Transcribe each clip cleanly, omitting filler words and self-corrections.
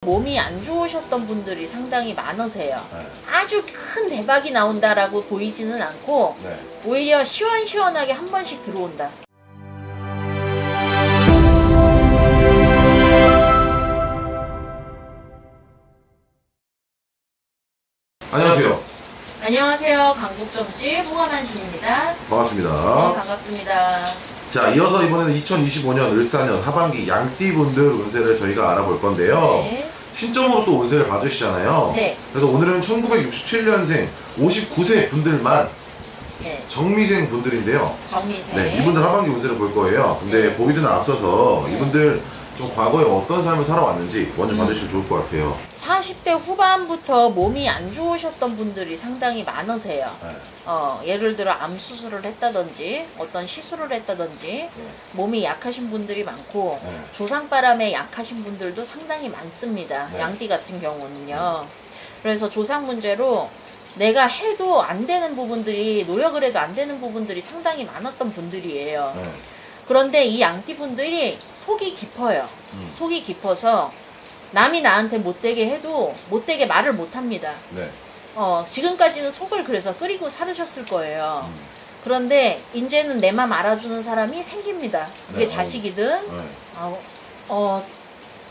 몸이 안 좋으셨던 분들이 상당히 많으세요. 네. 아주 큰 대박이 나온다라고 보이지는 않고 네. 오히려 시원시원하게 한 번씩 들어온다. 안녕하세요. 안녕하세요. 강북점집 홍화만신입니다. 반갑습니다. 네, 반갑습니다. 자, 이어서 이번에는 2025년 을사년 하반기 양띠분들 운세를 저희가 알아볼 건데요. 네. 신점으로 또 운세를 봐주시잖아요. 네. 그래서 오늘은 1967년생 59세 분들만 네. 정미생 분들인데요. 정미생. 네, 이분들 하반기 운세를 볼 거예요. 근데 네. 보기 전에 앞서서 네. 이분들 좀 과거에 어떤 삶을 살아왔는지 먼저 봐주시면 좋을 것 같아요. 40대 후반부터 몸이 안 좋으셨던 분들이 상당히 많으세요. 네. 예를 들어 암 수술을 했다든지 어떤 시술을 했다든지 네. 몸이 약하신 분들이 많고 네. 조상바람에 약하신 분들도 상당히 많습니다. 네. 양띠 같은 경우는요. 그래서 조상 문제로 내가 해도 안 되는 부분들이, 노력을 해도 안 되는 부분들이 상당히 많았던 분들이에요. 네. 그런데 이 양띠 분들이 속이 깊어요. 속이 깊어서 남이 나한테 못되게 해도 못되게 말을 못합니다. 네. 지금까지는 속을 그래서 끓이고 살으셨을 거예요. 그런데 이제는 내 맘 알아주는 사람이 생깁니다. 그게 네. 자식이든 네.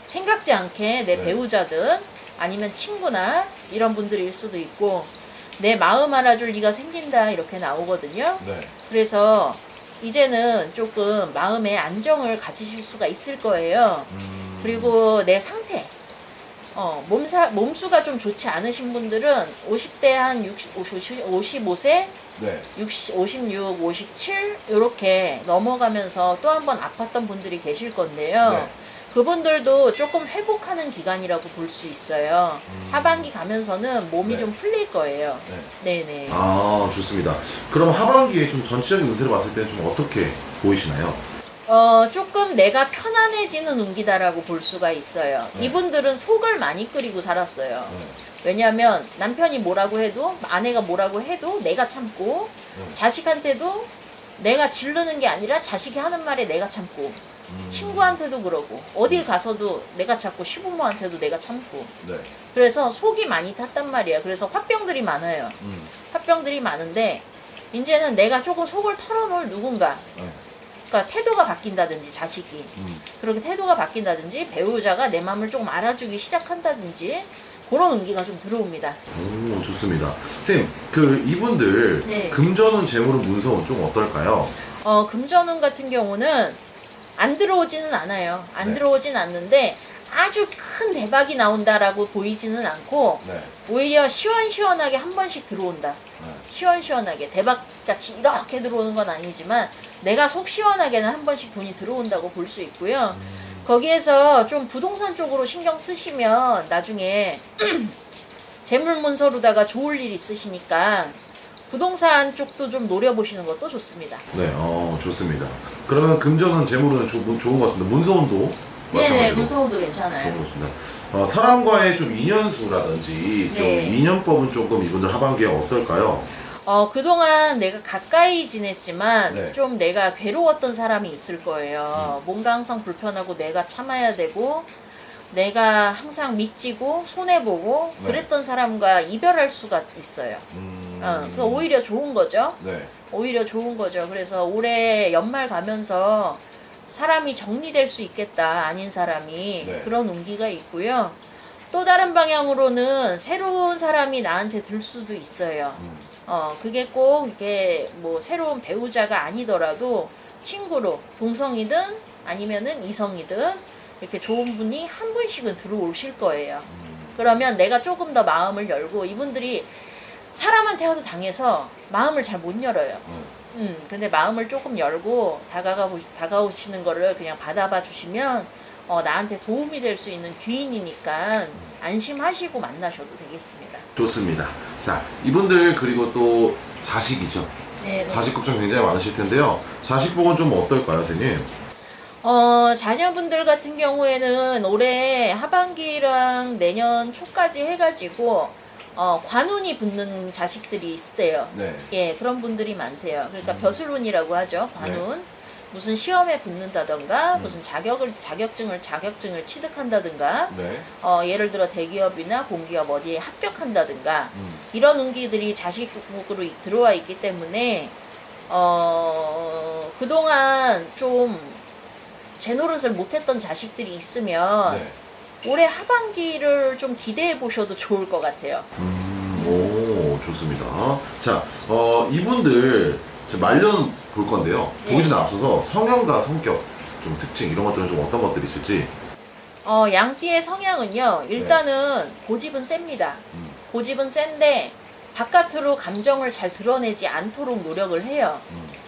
생각지 않게 내 네. 배우자든 아니면 친구나 이런 분들일 수도 있고 내 마음 알아줄 리가 생긴다 이렇게 나오거든요. 네. 그래서 이제는 조금 마음의 안정을 가지실 수가 있을 거예요. 그리고 내 상태, 몸수가 좀 좋지 않으신 분들은 50대 한 55세, 네. 56, 57 이렇게 넘어가면서 또 한 번 아팠던 분들이 계실 건데요. 네. 그분들도 조금 회복하는 기간이라고 볼 수 있어요. 하반기 가면서는 몸이 네. 좀 풀릴 거예요. 네. 네네. 아, 좋습니다. 그럼 하반기에 좀 전체적인 운세를 봤을 때는 좀 어떻게 보이시나요? 조금 내가 편안해지는 운기다라고 볼 수가 있어요. 네. 이분들은 속을 많이 끓이고 살았어요. 네. 왜냐하면 남편이 뭐라고 해도, 아내가 뭐라고 해도 내가 참고, 네. 자식한테도 내가 지르는 게 아니라 자식이 하는 말에 내가 참고, 친구한테도 그러고, 어딜 가서도 내가 참고, 시부모한테도 내가 참고. 네. 그래서 속이 많이 탔단 말이에요. 그래서 화병들이 많아요. 화병들이 많은데, 이제는 내가 조금 속을 털어놓을 누군가, 네. 그러니까 태도가 바뀐다든지 자식이 그렇게 태도가 바뀐다든지 배우자가 내 마음을 조금 알아주기 시작한다든지 그런 운기가 좀 들어옵니다. 오, 좋습니다. 선생님, 이분들 네. 금전운, 재물운, 문서운 좀 어떨까요? 금전운 같은 경우는 안 들어오지는 않아요. 안 네. 들어오진 않는데 아주 큰 대박이 나온다라고 보이지는 않고 네. 오히려 시원시원하게 한 번씩 들어온다. 네. 시원시원하게 대박같이 이렇게 들어오는 건 아니지만 내가 속 시원하게는 한 번씩 돈이 들어온다고 볼 수 있고요. 거기에서 좀 부동산 쪽으로 신경 쓰시면 나중에 재물문서로다가 좋을 일 있으시니까 부동산 쪽도 좀 노려보시는 것도 좋습니다. 네, 좋습니다. 그러면 금전운, 재물운은 좋은 것 같습니다. 문서운도 네네, 마찬가지로 문서도 좋은 괜찮아요. 것 같습니다. 사람과의 좀 인연수라든지 좀 네. 인연법은 조금 이분들 하반기에 어떨까요? 그동안 내가 가까이 지냈지만 네. 좀 내가 괴로웠던 사람이 있을 거예요. 뭔가 항상 불편하고 내가 참아야 되고 내가 항상 믿지고 손해보고 네. 그랬던 사람과 이별할 수가 있어요. 그래서 오히려 좋은 거죠. 네. 오히려 좋은 거죠. 그래서 올해 연말 가면서 사람이 정리될 수 있겠다. 아닌 사람이. 네. 그런 운기가 있고요. 또 다른 방향으로는 새로운 사람이 나한테 들 수도 있어요. 그게 꼭 이렇게 뭐 새로운 배우자가 아니더라도 친구로 동성이든 아니면은 이성이든 이렇게 좋은 분이 한 분씩은 들어오실 거예요. 그러면 내가 조금 더 마음을 열고 이분들이 사람한테 당해서 마음을 잘 못 열어요. 근데 마음을 조금 열고 다가오시는 거를 그냥 받아봐 주시면 나한테 도움이 될 수 있는 귀인이니까 안심하시고 만나셔도 되겠습니다. 좋습니다. 자, 이분들 그리고 또 자식이죠. 네. 자식 걱정 굉장히 많으실 텐데요. 자식 복은 좀 어떨까요, 선생님? 자녀분들 같은 경우에는 올해 하반기랑 내년 초까지 해가지고 관운이 붙는 자식들이 있대요. 네. 예, 그런 분들이 많대요. 그러니까 벼슬운이라고 하죠. 관운. 무슨 시험에 붙는다던가 무슨 자격증을 취득한다든가 네. 예를 들어 대기업이나 공기업 어디에 합격한다든가 이런 운기들이 자식목으로 들어와 있기 때문에 그동안 좀 제 노릇을 못했던 자식들이 있으면 네. 올해 하반기를 좀 기대해 보셔도 좋을 것 같아요. 오, 좋습니다. 자, 이분들 말년 볼 건데요. 네. 보기 전에 앞서서 성향과 성격, 좀 특징 이런 것들은 좀 어떤 것들이 있을지. 양띠의 성향은요, 일단은 고집은 셉니다. 음, 고집은 센데 바깥으로 감정을 잘 드러내지 않도록 노력을 해요.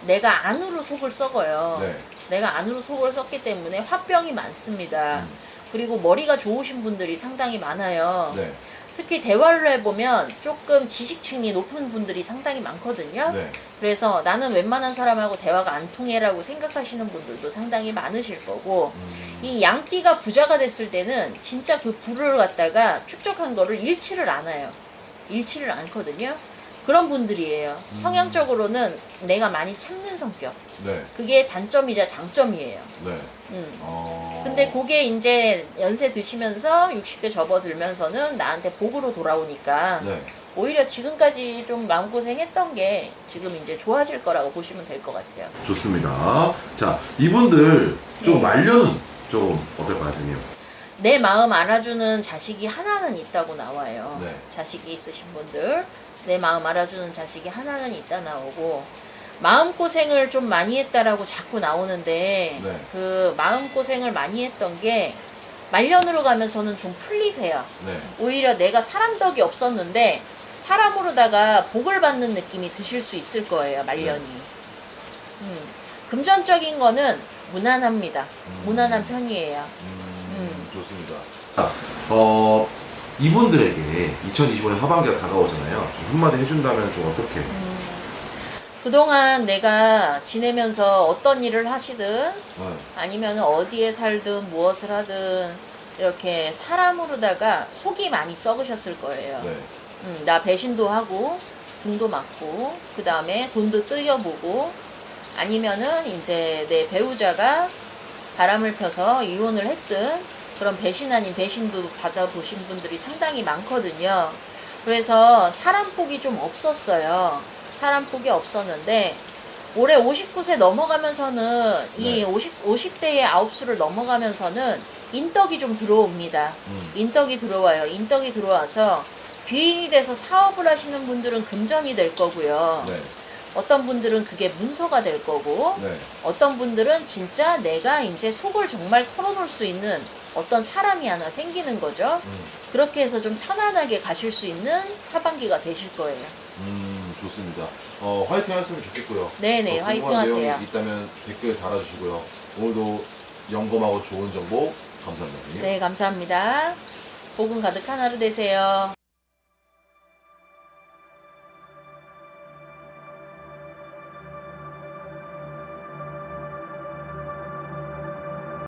내가 안으로 속을 썩어요. 네. 내가 안으로 속을 썩기 때문에 화병이 많습니다. 음, 그리고 머리가 좋으신 분들이 상당히 많아요. 네. 특히 대화를 해보면 조금 지식층이 높은 분들이 상당히 많거든요. 네. 그래서 나는 웬만한 사람하고 대화가 안 통해라고 생각하시는 분들도 상당히 많으실 거고, 이 양띠가 부자가 됐을 때는 진짜 그 부를 갖다가 축적한 거를 잃지를 않아요. 잃지를 않거든요. 그런 분들이에요. 성향적으로는 내가 많이 참는 성격. 네. 그게 단점이자 장점이에요. 네. 근데 그게 이제 연세 드시면서 60대 접어들면서는 나한테 복으로 돌아오니까 네. 오히려 지금까지 좀 마음고생했던 게 지금 이제 좋아질 거라고 보시면 될 것 같아요. 좋습니다. 자, 이분들 좀 네. 말년은 좀 어떨까요, 선생님? 내 마음 알아주는 자식이 하나는 있다고 나와요. 네. 자식이 있으신 분들 내 마음 알아주는 자식이 하나는 있다 나오고, 마음고생을 좀 많이 했다라고 자꾸 나오는데 네. 그 마음고생을 많이 했던 게 말년으로 가면서는 좀 풀리세요. 네. 오히려 내가 사람 덕이 없었는데 사람으로다가 복을 받는 느낌이 드실 수 있을 거예요, 말년이. 금전적인 거는 무난합니다. 무난한 편이에요. 좋습니다. 자, 이분들에게 2025년 하반기가 다가오잖아요. 좀 한마디 해준다면 좀 어떻게? 그동안 내가 지내면서 어떤 일을 하시든 네. 아니면 어디에 살든 무엇을 하든 이렇게 사람으로다가 속이 많이 썩으셨을 거예요. 네. 나 배신도 하고 등도 맞고 그 다음에 돈도 뜯어보고, 아니면은 이제 내 배우자가 바람을 펴서 이혼을 했든 그런 배신 아닌 배신도 받아보신 분들이 상당히 많거든요. 그래서 사람 폭이 좀 없었어요. 사람 폭이 없었는데 올해 59세 넘어가면서는 이 50대의 아홉수를 넘어가면서는 인덕이 좀 들어옵니다. 인덕이 들어와요. 인덕이 들어와서 귀인이 돼서 사업을 하시는 분들은 금전이 될 거고요. 네. 어떤 분들은 그게 문서가 될 거고, 네. 어떤 분들은 진짜 내가 이제 속을 정말 털어놓을 수 있는 어떤 사람이 하나 생기는 거죠. 그렇게 해서 좀 편안하게 가실 수 있는 하반기가 되실 거예요. 좋습니다. 화이팅 하셨으면 좋겠고요. 네네, 화이팅 궁금한 하세요. 내용이 있다면 댓글 달아주시고요. 오늘도 영검하고 좋은 정보 감사합니다. 네, 감사합니다. 복은 가득한 하루 되세요.